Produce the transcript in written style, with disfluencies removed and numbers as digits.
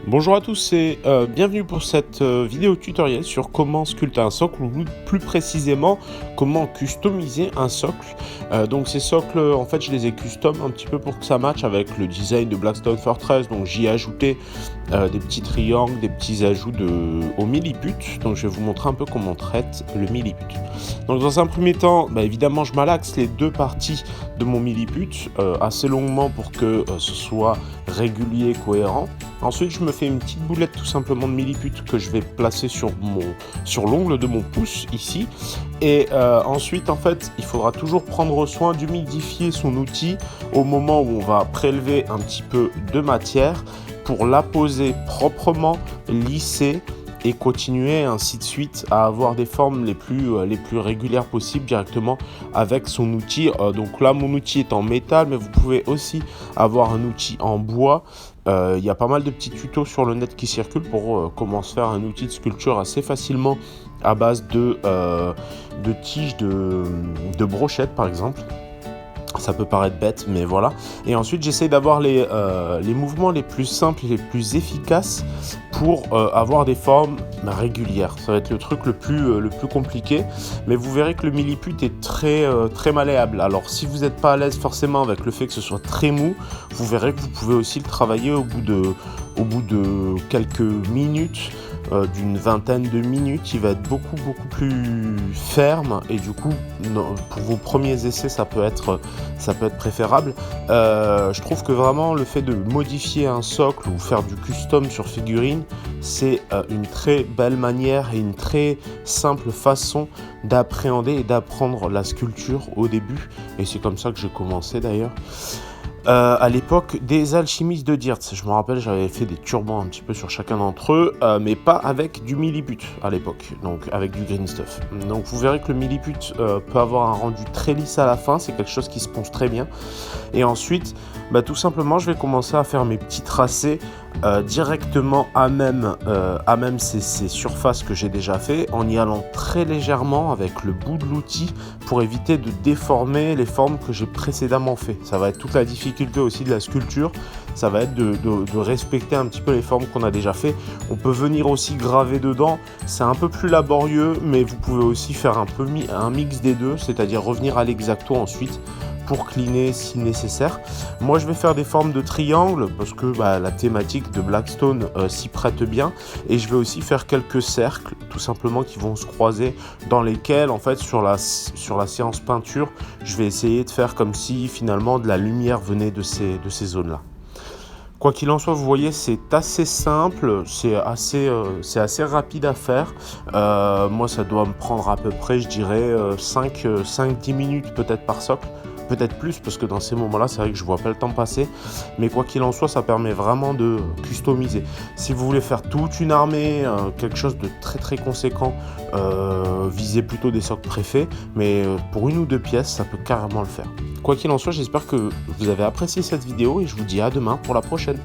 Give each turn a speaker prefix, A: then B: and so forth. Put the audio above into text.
A: Bonjour à tous et bienvenue pour cette vidéo tutoriel sur comment sculpter un socle ou plus précisément comment customiser un socle. Donc ces socles en fait je les ai custom un petit peu pour que ça matche avec le design de Blackstone Fortress, donc j'y ai ajouté des petits triangles, des petits ajouts au milliput. Donc je vais vous montrer un peu comment on traite le milliput. Donc dans un premier temps, évidemment je malaxe les deux parties de mon milliput assez longuement pour que ce soit régulier, cohérent. Ensuite, je me fais une petite boulette tout simplement de milliput que je vais placer sur l'ongle de mon pouce ici. Et ensuite, en fait, il faudra toujours prendre soin d'humidifier son outil au moment où on va prélever un petit peu de matière pour la poser proprement, lisser et continuer ainsi de suite à avoir des formes les plus régulières possibles directement avec son outil. Donc là, mon outil est en métal, mais vous pouvez aussi avoir un outil en bois. Il y a pas mal de petits tutos sur le net qui circulent pour comment se faire un outil de sculpture assez facilement à base de tiges de brochettes par exemple. Ça peut paraître bête, mais voilà. Et ensuite, j'essaie d'avoir les mouvements les plus simples et les plus efficaces pour avoir des formes régulières. Ça va être le truc le plus compliqué. Mais vous verrez que le milliput est très malléable. Alors, si vous n'êtes pas à l'aise forcément avec le fait que ce soit très mou, vous verrez que vous pouvez aussi le travailler au bout de quelques minutes. D'une vingtaine de minutes, il va être beaucoup plus ferme et du coup pour vos premiers essais ça peut être préférable. Je trouve que vraiment le fait de modifier un socle ou faire du custom sur figurine, c'est une très belle manière et une très simple façon d'appréhender et d'apprendre la sculpture au début, et c'est comme ça que j'ai commencé d'ailleurs. À l'époque des alchimistes de Dirt, je me rappelle, j'avais fait des turbans un petit peu sur chacun d'entre eux, mais pas avec du milliput à l'époque, donc avec du green stuff. Donc vous verrez que le milliput peut avoir un rendu très lisse à la fin, c'est quelque chose qui se ponce très bien. Et ensuite, tout simplement, je vais commencer à faire mes petits tracés directement à même ces surfaces que j'ai déjà fait, en y allant très légèrement avec le bout de l'outil pour éviter de déformer les formes que j'ai précédemment fait. Ça va être toute la difficulté aussi de la sculpture, ça va être de respecter un petit peu les formes qu'on a déjà fait. On peut venir aussi graver dedans, c'est un peu plus laborieux, mais vous pouvez aussi faire un mix des deux, c'est-à-dire revenir à l'exacto ensuite pour cleaner si nécessaire. Moi je vais faire des formes de triangle parce que la thématique de Blackstone s'y prête bien, et je vais aussi faire quelques cercles tout simplement qui vont se croiser, dans lesquels en fait sur la séance peinture je vais essayer de faire comme si finalement de la lumière venait de ces zones là. Quoi qu'il en soit, vous voyez, c'est assez simple, c'est assez rapide à faire. Moi, ça doit me prendre à peu près, je dirais, 5-10 minutes peut-être par socle. Peut-être plus, parce que dans ces moments-là, c'est vrai que je vois pas le temps passer. Mais quoi qu'il en soit, ça permet vraiment de customiser. Si vous voulez faire toute une armée, quelque chose de très conséquent, visez plutôt des socles préfaits. Mais pour une ou deux pièces, ça peut carrément le faire. Quoi qu'il en soit, j'espère que vous avez apprécié cette vidéo et je vous dis à demain pour la prochaine.